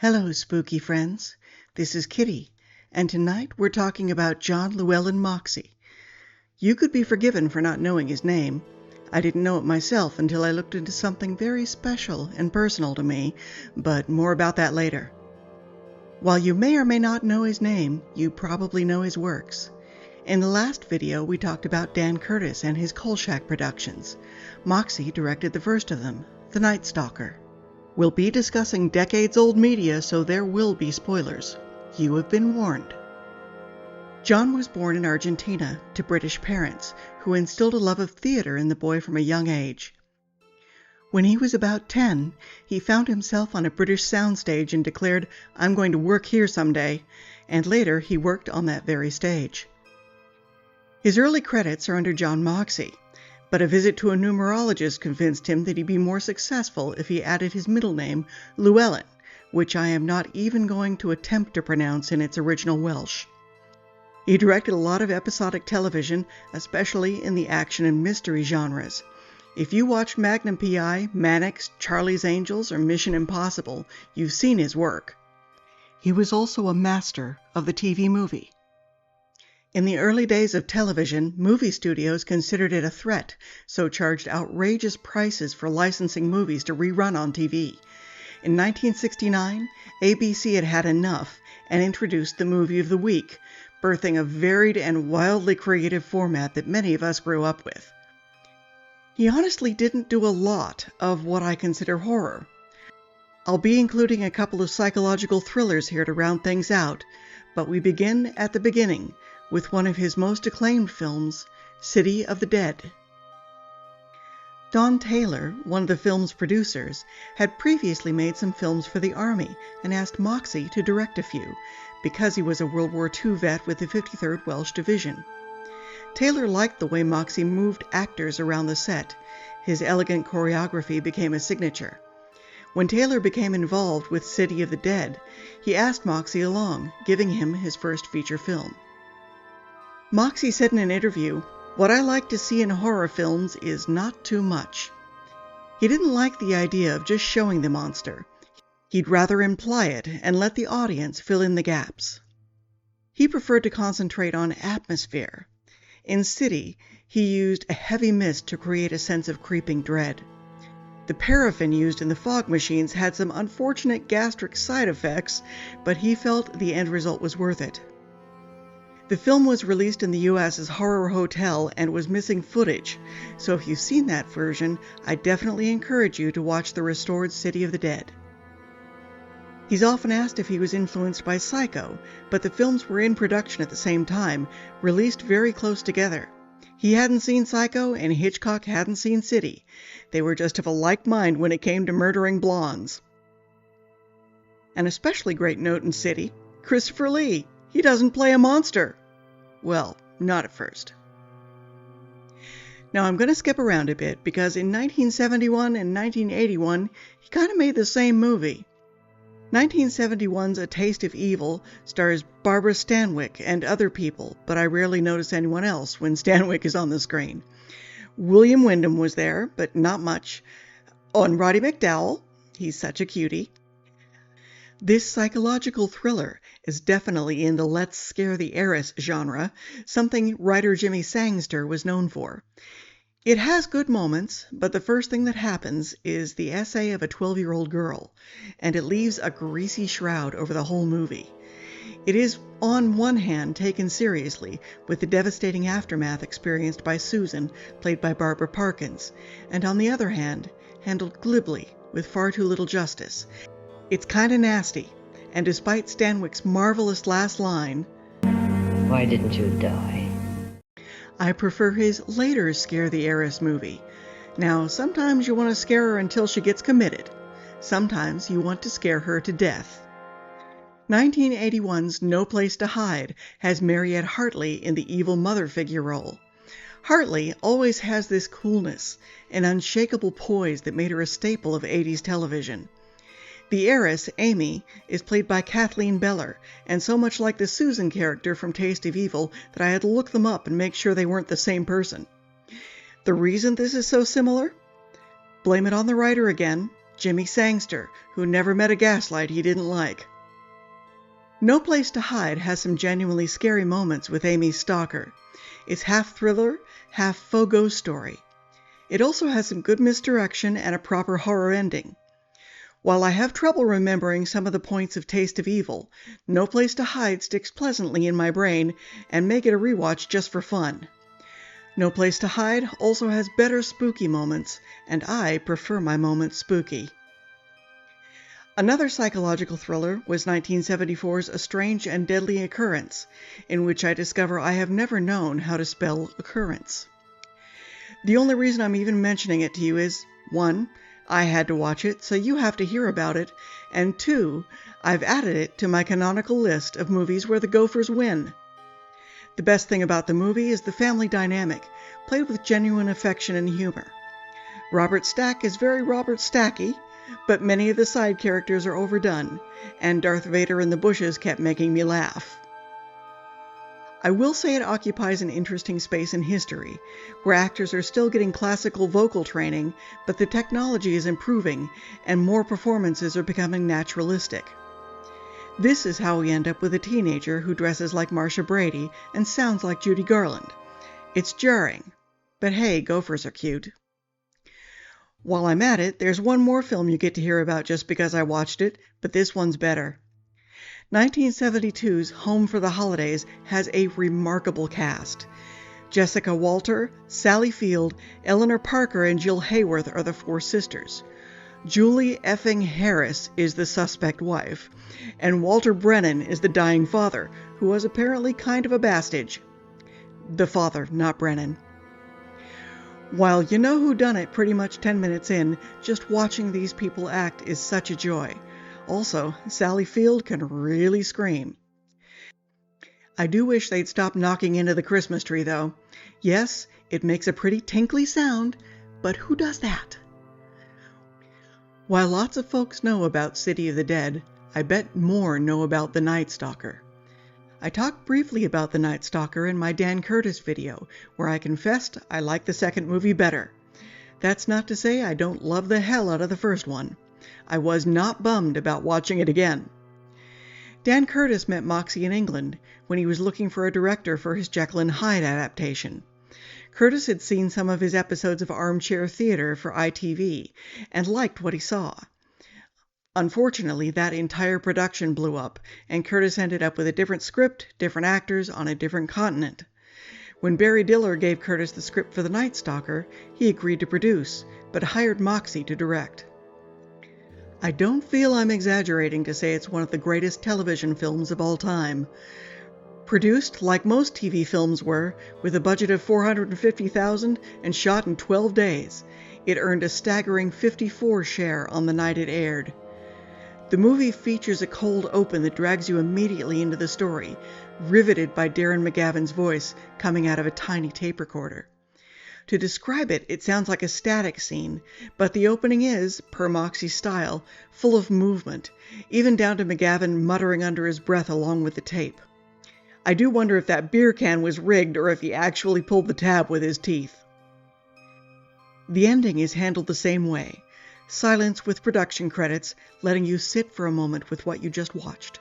Hello, spooky friends. This is Kitty, and tonight we're talking about John Llewellyn Moxey. You could be forgiven for not knowing his name. I didn't know it myself until I looked into something very special and personal to me, but more about that later. While you may or may not know his name, you probably know his works. In the last video, we talked about Dan Curtis and his Kolchak productions. Moxey directed the first of them, The Night Stalker. We'll be discussing decades-old media, so there will be spoilers. You have been warned. John was born in Argentina to British parents, who instilled a love of theater in the boy from a young age. When he was about 10, he found himself on a British soundstage and declared, "I'm going to work here someday," and later he worked on that very stage. His early credits are under John Moxey, but a visit to a numerologist convinced him that he'd be more successful if he added his middle name, Llewellyn, which I am not even going to attempt to pronounce in its original Welsh. He directed a lot of episodic television, especially in the action and mystery genres. If you watched Magnum P.I., Mannix, Charlie's Angels, or Mission Impossible, you've seen his work. He was also a master of the TV movie. In the early days of television, movie studios considered it a threat, so charged outrageous prices for licensing movies to rerun on TV. In 1969, ABC had had enough and introduced the Movie of the Week, birthing a varied and wildly creative format that many of us grew up with. He honestly didn't do a lot of what I consider horror. I'll be including a couple of psychological thrillers here to round things out, but we begin at the beginning, with one of his most acclaimed films, City of the Dead. Don Taylor, one of the film's producers, had previously made some films for the Army and asked Moxey to direct a few, because he was a World War II vet with the 53rd Welsh Division. Taylor liked the way Moxey moved actors around the set. His elegant choreography became a signature. When Taylor became involved with City of the Dead, he asked Moxey along, giving him his first feature film. Moxey said in an interview, "What I like to see in horror films is not too much." He didn't like the idea of just showing the monster. He'd rather imply it and let the audience fill in the gaps. He preferred to concentrate on atmosphere. In City, he used a heavy mist to create a sense of creeping dread. The paraffin used in the fog machines had some unfortunate gastric side effects, but he felt the end result was worth it. The film was released in the US as Horror Hotel and was missing footage, so if you've seen that version, I definitely encourage you to watch the restored City of the Dead. He's often asked if he was influenced by Psycho, but the films were in production at the same time, released very close together. He hadn't seen Psycho, and Hitchcock hadn't seen City. They were just of a like mind when it came to murdering blondes. An especially great note in City, Christopher Lee. He doesn't play a monster. Well, not at first. Now I'm going to skip around a bit because in 1971 and 1981, he kind of made the same movie. 1971's A Taste of Evil stars Barbara Stanwyck and other people, but I rarely notice anyone else when Stanwyck is on the screen. William Wyndham was there, but not much. Oh, and Roddy McDowall. He's such a cutie. This psychological thriller is definitely in the let's scare the heiress genre, something writer Jimmy Sangster was known for. It has good moments, but the first thing that happens is the essay of a 12-year-old girl, and it leaves a greasy shroud over the whole movie. It is, on one hand, taken seriously, with the devastating aftermath experienced by Susan, played by Barbara Parkins, and on the other hand, handled glibly, with far too little justice. It's kinda nasty, and despite Stanwyck's marvelous last line, "Why didn't you die?" I prefer his later Scare the Heiress movie. Now, sometimes you want to scare her until she gets committed. Sometimes you want to scare her to death. 1981's No Place to Hide has Mariette Hartley in the evil mother figure role. Hartley always has this coolness, an unshakable poise that made her a staple of 80s television. The heiress, Amy, is played by Kathleen Beller, and so much like the Susan character from Taste of Evil that I had to look them up and make sure they weren't the same person. The reason this is so similar? Blame it on the writer again. Jimmy Sangster, who never met a gaslight he didn't like. No Place to Hide has some genuinely scary moments with Amy's stalker. It's half thriller, half faux ghost story. It also has some good misdirection and a proper horror ending. While I have trouble remembering some of the points of Taste of Evil, No Place to Hide sticks pleasantly in my brain and make it a rewatch just for fun. No Place to Hide also has better spooky moments, and I prefer my moments spooky. Another psychological thriller was 1974's A Strange and Deadly Occurrence, in which I discover I have never known how to spell occurrence. The only reason I'm even mentioning it to you is, 1, I had to watch it, so you have to hear about it, and 2, I've added it to my canonical list of movies where the Gophers win. The best thing about the movie is the family dynamic, played with genuine affection and humor. Robert Stack is very Robert Stacky, but many of the side characters are overdone, and Darth Vader in the bushes kept making me laugh. I will say it occupies an interesting space in history, where actors are still getting classical vocal training, but the technology is improving, and more performances are becoming naturalistic. This is how we end up with a teenager who dresses like Marcia Brady and sounds like Judy Garland. It's jarring, but hey, Gophers are cute. While I'm at it, there's one more film you get to hear about just because I watched it, but this one's better. 1972's Home for the Holidays has a remarkable cast. Jessica Walter, Sally Field, Eleanor Parker, and Jill Hayworth are the 4 sisters. Julie effing Harris is the suspect wife, and Walter Brennan is the dying father, who was apparently kind of a bastard. The father, not Brennan. While you know who done it pretty much 10 minutes in, just watching these people act is such a joy. Also, Sally Field can really scream. I do wish they'd stop knocking into the Christmas tree, though. Yes, it makes a pretty tinkly sound, but who does that? While lots of folks know about City of the Dead, I bet more know about The Night Stalker. I talked briefly about The Night Stalker in my Dan Curtis video, where I confessed I like the second movie better. That's not to say I don't love the hell out of the first one. I was not bummed about watching it again. Dan Curtis met Moxey in England when he was looking for a director for his Jekyll and Hyde adaptation. Curtis had seen some of his episodes of Armchair Theatre for ITV and liked what he saw. Unfortunately, that entire production blew up, and Curtis ended up with a different script, different actors, on a different continent. When Barry Diller gave Curtis the script for The Night Stalker, he agreed to produce, but hired Moxey to direct. I don't feel I'm exaggerating to say it's one of the greatest television films of all time. Produced, like most TV films were, with a budget of $450,000 and shot in 12 days, it earned a staggering 54 share on the night it aired. The movie features a cold open that drags you immediately into the story, riveted by Darren McGavin's voice coming out of a tiny tape recorder. To describe it, it sounds like a static scene, but the opening is, per Moxey's style, full of movement, even down to McGavin muttering under his breath along with the tape. I do wonder if that beer can was rigged or if he actually pulled the tab with his teeth. The ending is handled the same way. Silence with production credits, letting you sit for a moment with what you just watched.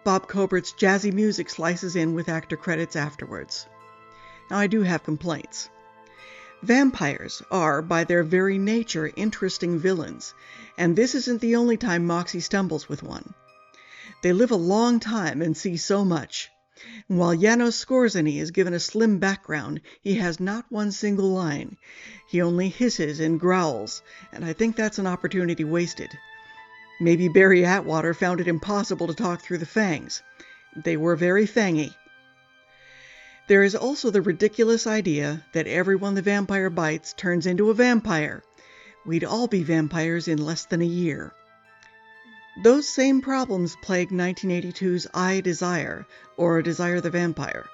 Bob Cobert's jazzy music slices in with actor credits afterwards. Now, I do have complaints. Vampires are, by their very nature, interesting villains, and this isn't the only time Moxey stumbles with one. They live a long time and see so much. And while Janos Skorzeny is given a slim background, he has not one single line. He only hisses and growls, and I think that's an opportunity wasted. Maybe Barry Atwater found it impossible to talk through the fangs. They were very fangy. There is also the ridiculous idea that everyone the vampire bites turns into a vampire. We'd all be vampires in less than a year. Those same problems plagued 1982's I, Desire, or Desire the Vampire.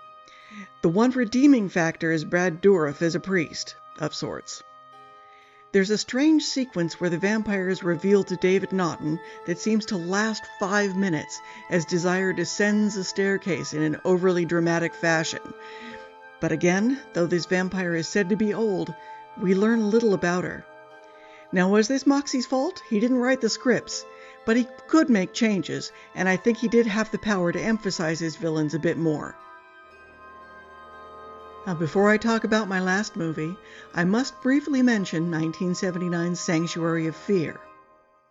The one redeeming factor is Brad Dourif as a priest, of sorts. There's a strange sequence where the vampire is revealed to David Naughton that seems to last 5 minutes as Desire descends a staircase in an overly dramatic fashion. But again, though this vampire is said to be old, we learn little about her. Now, was this Moxey's fault? He didn't write the scripts, but he could make changes, and I think he did have the power to emphasize his villains a bit more. Now, before I talk about my last movie, I must briefly mention 1979's Sanctuary of Fear.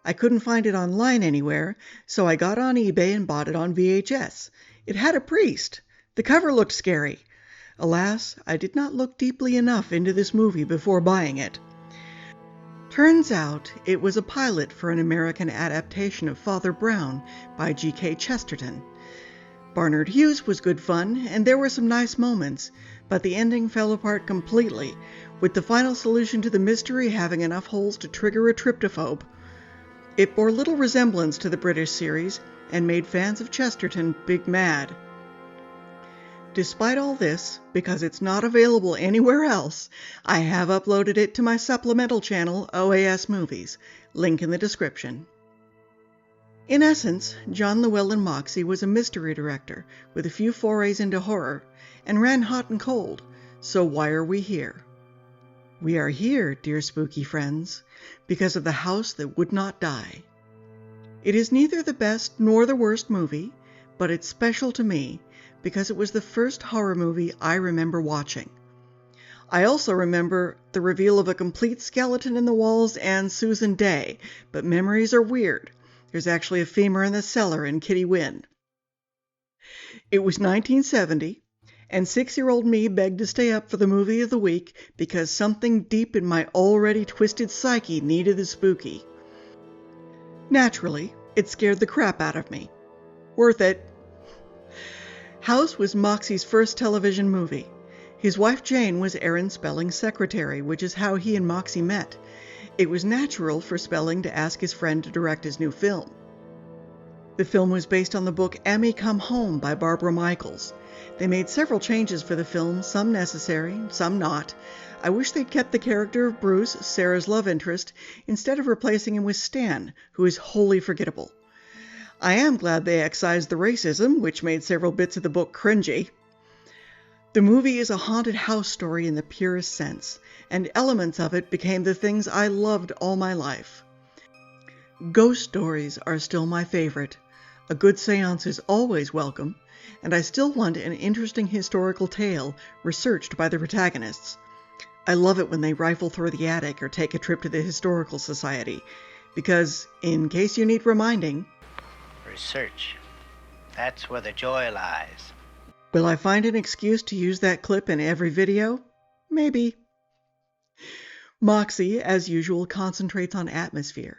I couldn't find it online anywhere, so I got on eBay and bought it on VHS. It had a priest. The cover looked scary. Alas, I did not look deeply enough into this movie before buying it. Turns out it was a pilot for an American adaptation of Father Brown by G.K. Chesterton. Barnard Hughes was good fun, and there were some nice moments, but the ending fell apart completely, with the final solution to the mystery having enough holes to trigger a tryptophobe. It bore little resemblance to the British series, and made fans of Chesterton big mad. Despite all this, because it's not available anywhere else, I have uploaded it to my Supplemental channel, OAS Movies, link in the description. In essence, John Llewellyn Moxey was a mystery director with a few forays into horror, and ran hot and cold, so why are we here? We are here, dear spooky friends, because of The House That Would Not Die. It is neither the best nor the worst movie, but it's special to me because it was the first horror movie I remember watching. I also remember the reveal of a complete skeleton in the walls and Susan Day, but memories are weird. There's actually a femur in the cellar in Kitty Wynn. It was 1970, and 6-year-old me begged to stay up for the movie of the week because something deep in my already twisted psyche needed the spooky. Naturally, it scared the crap out of me. Worth it. House was Moxey's first television movie. His wife Jane was Aaron Spelling's secretary, which is how he and Moxey met. It was natural for Spelling to ask his friend to direct his new film. The film was based on the book Emmy Come Home by Barbara Michaels. They made several changes for the film, some necessary, some not. I wish they'd kept the character of Bruce, Sarah's love interest, instead of replacing him with Stan, who is wholly forgettable. I am glad they excised the racism, which made several bits of the book cringy. The movie is a haunted house story in the purest sense, and elements of it became the things I loved all my life. Ghost stories are still my favorite. A good seance is always welcome, and I still want an interesting historical tale researched by the protagonists. I love it when they rifle through the attic or take a trip to the Historical Society, because, in case you need reminding, research. That's where the joy lies. Will I find an excuse to use that clip in every video? Maybe. Moxey, as usual, concentrates on atmosphere.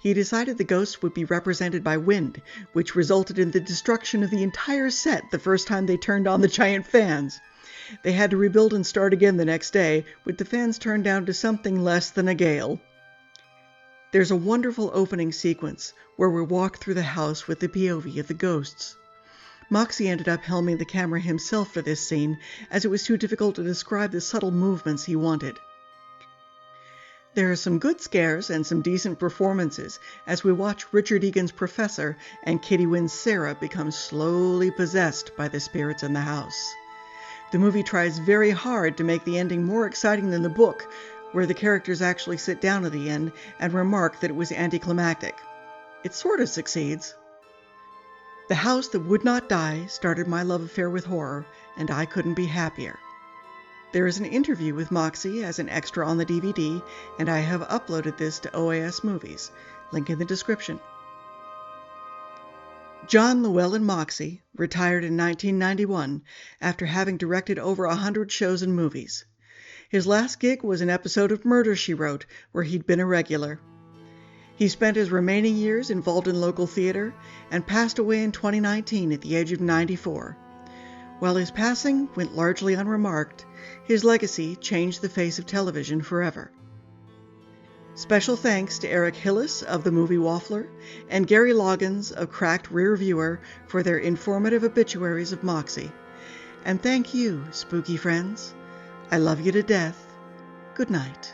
He decided the ghosts would be represented by wind, which resulted in the destruction of the entire set the first time they turned on the giant fans. They had to rebuild and start again the next day, with the fans turned down to something less than a gale. There's a wonderful opening sequence where we walk through the house with the POV of the ghosts. Moxey ended up helming the camera himself for this scene, as it was too difficult to describe the subtle movements he wanted. There are some good scares and some decent performances as we watch Richard Egan's Professor and Kitty Wynn's Sarah become slowly possessed by the spirits in the house. The movie tries very hard to make the ending more exciting than the book, where the characters actually sit down at the end and remark that it was anticlimactic. It sort of succeeds. The House That Would Not Die started my love affair with horror, and I couldn't be happier. There is an interview with Moxey as an extra on the DVD, and I have uploaded this to OAS Movies. Link in the description. John Llewellyn Moxey retired in 1991 after having directed over 100 shows and movies. His last gig was an episode of Murder, She Wrote, where he'd been a regular. He spent his remaining years involved in local theater and passed away in 2019 at the age of 94. While his passing went largely unremarked, his legacy changed the face of television forever. Special thanks to Eric Hillis of the Movie Waffler and Gary Loggins of Cracked Rear Viewer for their informative obituaries of Moxey. And thank you, spooky friends. I love you to death. Good night.